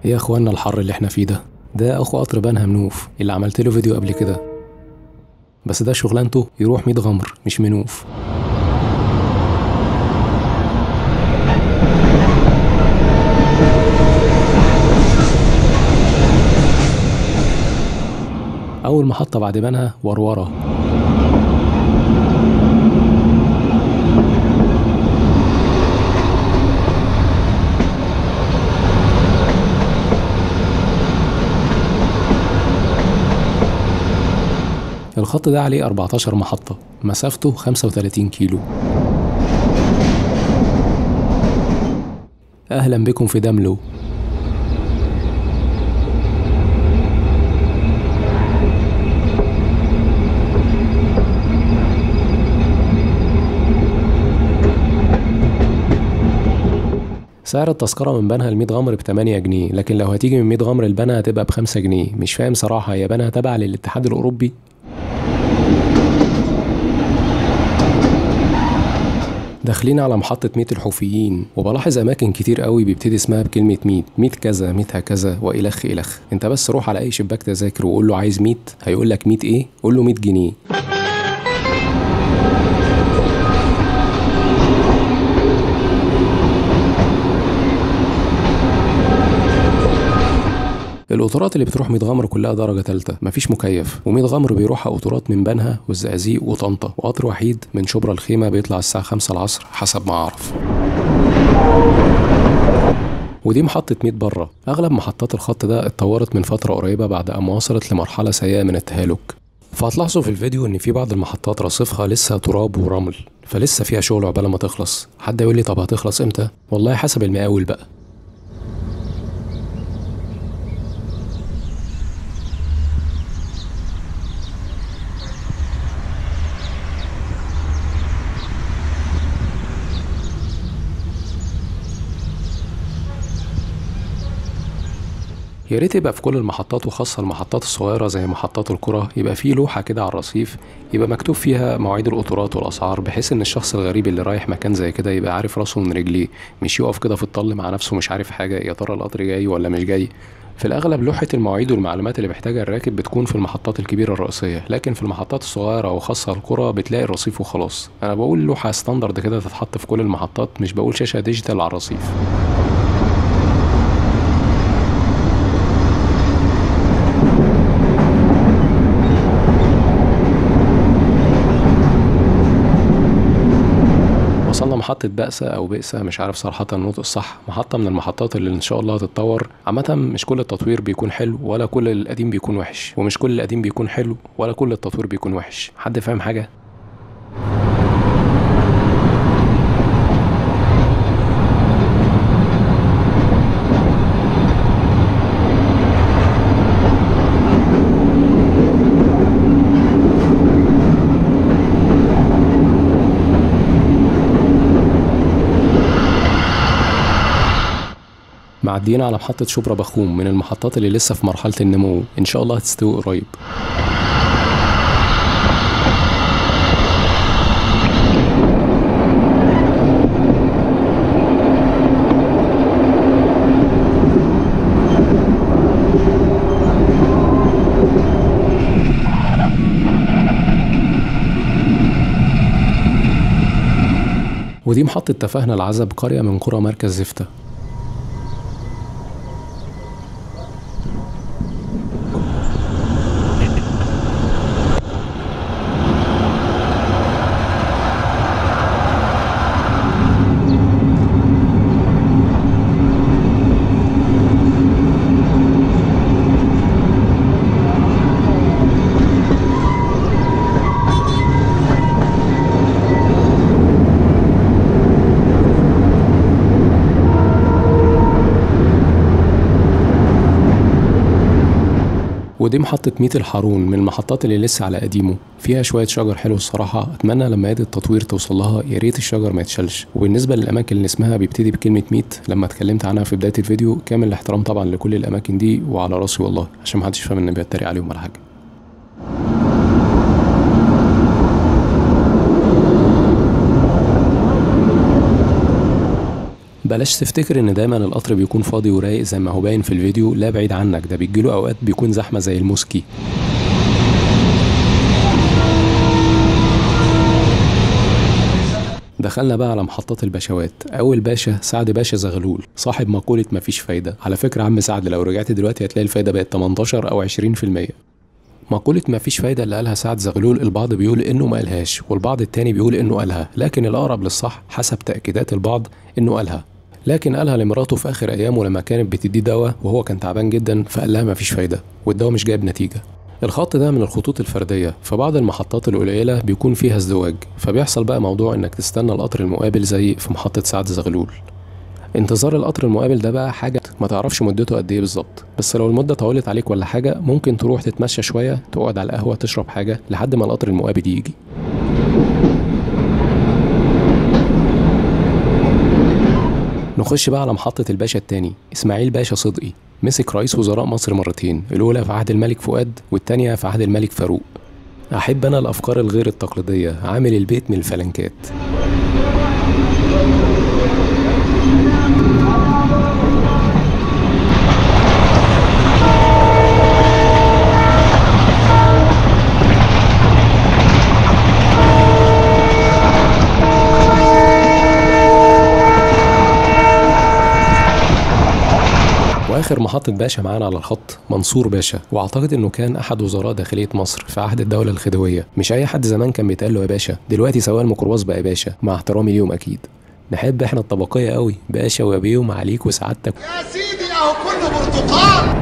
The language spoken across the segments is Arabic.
ايه يا اخوانا الحر اللي احنا فيه ده اخو قطر بنها منوف اللي عملت له فيديو قبل كده. بس ده شغلانته يروح 100 غمر مش منوف. اول محطة بعد بنها وروره. الخط ده عليه 14 محطة، مسافته 35 كيلو. أهلا بكم في دملو. سعر التذكرة من بنها ل100 غمر ب8 جنيه، لكن لو هتيجي من 100 غمر لبنها هتبقى ب5 جنيه. مش فاهم صراحة، هي بنها تابعة للاتحاد الأوروبي؟ داخلين على محطة ميت الحوفيين، وبلاحظ أماكن كتير قوي بيبتدي اسمها بكلمة ميت كذا، ميت هكذا وإلخ إلخ. أنت بس روح على أي شباك تذاكر وقول له عايز ميت، هيقول لك ميت إيه؟ قول له 100 جنيه. القطارات اللي بتروح 100 غمر كلها درجة تالتة، مفيش مكيف، و100 غمر بيروحها قطارات من بنها والزقازيق وطنطا، وقطر وحيد من شبرا الخيمة بيطلع الساعة 5 العصر حسب ما أعرف. ودي محطة 100 بره. أغلب محطات الخط ده اتطورت من فترة قريبة بعد أما وصلت لمرحلة سيئة من التهالك. فهتلاحظوا في الفيديو إن في بعض المحطات رصيفها لسه تراب ورمل، فلسه فيها شغل عقبال ما تخلص. حد يقول لي طب هتخلص إمتى؟ والله حسب المقاول بقى. يا ريت يبقى في كل المحطات، وخاصة المحطات الصغيرة زي محطات القرى، يبقى فيه لوحة كده على الرصيف يبقى مكتوب فيها مواعيد القطارات والأسعار، بحيث إن الشخص الغريب اللي رايح مكان زي كده يبقى عارف راسه من رجليه، مش يقف كده في الطل مع نفسه مش عارف حاجة، يا ترى القطر جاي ولا مش جاي. في الأغلب لوحة المواعيد والمعلومات اللي محتاجها الراكب بتكون في المحطات الكبيرة الرئيسية، لكن في المحطات الصغيرة وخاصة القرى بتلاقي الرصيف وخلاص. أنا بقول لوحة ستاندرد كده تتحط في كل المحطات، مش بقول شاشة ديجيتال على الرصيف. وصلنا محطة بأسة أو بئسة، مش عارف صراحة النطق الصح. محطة من المحطات اللي إن شاء الله هتتطور. عامة مش كل التطوير بيكون حلو ولا كل القديم بيكون وحش، ومش كل القديم بيكون حلو ولا كل التطوير بيكون وحش. حد فاهم حاجة؟ معديين على محطة شبرا بخوم، من المحطات اللي لسه في مرحلة النمو، إن شاء الله هتستوي قريب. ودي محطة تفاهنا العزب، قرية من قرى مركز زفتة. ودي محطة ميت الحارون، من المحطات اللي لسه على قديمه، فيها شوية شجر حلو الصراحة. أتمنى لما يد التطوير توصل لها يا ريت الشجر ما يتشالش. وبالنسبة للأماكن اللي اسمها بيبتدي بكلمة ميت لما اتكلمت عنها في بداية الفيديو، كامل الاحترام طبعا لكل الأماكن دي وعلى راسي والله، عشان محدش فاهم إني بتريق عليهم ولا حاجة. بلاش تفتكر ان دايما القطر بيكون فاضي ورايق زي ما هو باين في الفيديو، لا بعيد عنك، ده بيجيله اوقات بيكون زحمة زي الموسكي. دخلنا بقى على محطات الباشوات. اول باشا سعد باشا زغلول، صاحب مقولة مفيش فايدة. على فكرة عم سعد لو رجعت دلوقتي هتلاقي الفايدة بقت 18 او 20%. مقولة مفيش فايدة اللي قالها سعد زغلول البعض بيقول انه ما قالهاش، والبعض التاني بيقول انه قالها، لكن الاقرب للصح حسب تأكيدات البعض انه قالها. لكن قالها لمراته في اخر ايامه لما كانت بتديه دواء وهو كان تعبان جدا، فقال لها مفيش فايدة والدواء مش جايب نتيجة. الخط ده من الخطوط الفردية، فبعض المحطات القليلة بيكون فيها ازدواج، فبيحصل بقى موضوع انك تستنى القطر المقابل زي في محطة سعد زغلول. انتظار القطر المقابل ده بقى حاجة ما تعرفش مدته قد ايه بالظبط، بس لو المدة طولت عليك ولا حاجة ممكن تروح تتمشى شوية، تقعد على القهوة تشرب حاجة لحد ما القطر المقابل يجي. نخش بقى على محطة الباشا التاني، اسماعيل باشا صدقي. مسك رئيس وزراء مصر مرتين، الأولى في عهد الملك فؤاد والتانية في عهد الملك فاروق. أحب أنا الأفكار الغير التقليدية، عامل البيت من الفلنكات. واخر محطة باشا معانا على الخط منصور باشا، واعتقد انه كان احد وزراء داخلية مصر في عهد الدولة الخديوية. مش اي حد زمان كان بيتقال له يا باشا، دلوقتي سواق الميكروباص بقى باشا، مع احترامي ليهم اكيد. نحب احنا الطبقية قوي، باشا ويا بيهم عليك وسعادتك يا سيدي اهو كله برتقال.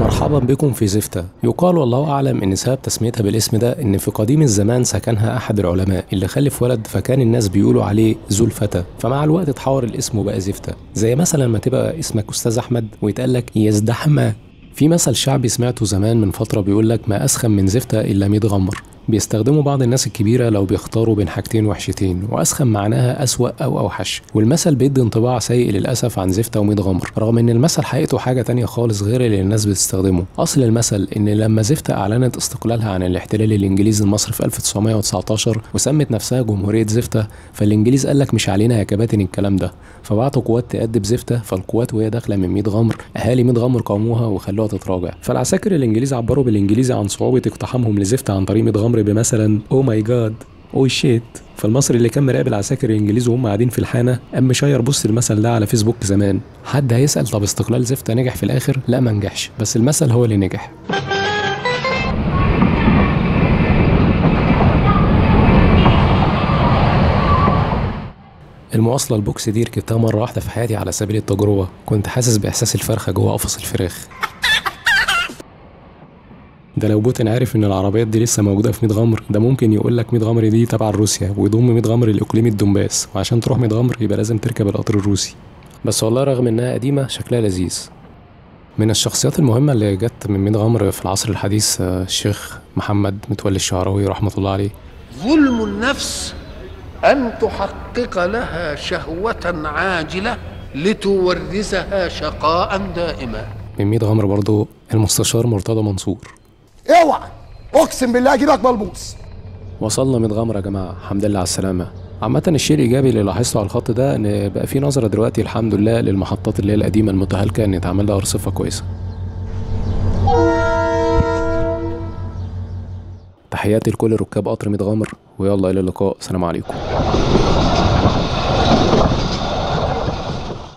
مرحبا بكم في زفتة. يقال والله أعلم إن سبب تسميتها بالاسم ده إن في قديم الزمان سكنها أحد العلماء اللي خلف ولد، فكان الناس بيقولوا عليه ذو الفتى، فمع الوقت اتحور الاسم وبقى زفتة. زي مثلا ما تبقى اسمك أستاذ أحمد ويتقال لك يزدحمة. في مثل شعبي سمعته زمان من فترة بيقول لك ما أسخن من زفتة إلا 100 غمر. بيستخدموا بعض الناس الكبيرة لو بيختاروا بين حاجتين وحشتين، وأسخن معناها أسوأ أو أوحش، والمثل بيدي انطباع سيء للأسف عن زفتة و100 غمر، رغم إن المثل حقيقته حاجة تانية خالص غير اللي الناس بتستخدمه. أصل المثل إن لما زفتة أعلنت استقلالها عن الاحتلال الإنجليزي لمصر في 1919 وسمت نفسها جمهورية زفتة، فالإنجليز قال لك مش علينا يا كباتن الكلام ده، فبعتوا قوات تأدب زفتة، فالقوات وهي داخلة من 100 غمر أهالي 100 غمر قاوموها وخلوها تتراجع. فالعساكر الإنجليز عبروا بالإنجليزي عن صعوبة اقتحامهم لزفتة عن طريق 100 غمر بمثلا او ماي جاد او شيت. فالمصري اللي كان مراقب العساكر الانجليز وهم قاعدين في الحانه قام مشير بص المثل ده على فيسبوك زمان. حد هيسال طب استقلال زفتة نجح في الاخر؟ لا ما نجحش، بس المثل هو اللي نجح. المواصله البوكس دي ركبتها مره واحده في حياتي على سبيل التجربه، كنت حاسس باحساس الفرخه جوه قفص الفراخ. ده لو بوتين عارف ان العربيات دي لسه موجوده في 100 غمر، ده ممكن يقول لك 100 غمر دي تبع روسيا ويضم 100 غمر لاقليم الدونباس، وعشان تروح 100 غمر يبقى لازم تركب القطر الروسي. بس والله رغم انها قديمه شكلها لذيذ. من الشخصيات المهمه اللي جت من 100 غمر في العصر الحديث الشيخ محمد متولي الشعراوي رحمه الله عليه. ظلم النفس ان تحقق لها شهوة عاجلة لتورثها شقاء دائما. من 100 غمر برضو المستشار مرتضى منصور. اوعى اقسم بالله اجيبك ملبوس. وصلنا 100 غمر يا جماعه، الحمد لله على السلامه. عامة الشيء الإيجابي اللي لاحظته على الخط ده إن بقى في نظرة دلوقتي الحمد لله للمحطات اللي هي القديمة المتهالكة إن يتعمل لها رصيفة كويسة. تحياتي لكل ركاب قطر 100 غمر، ويلا إلى اللقاء، سلام عليكم.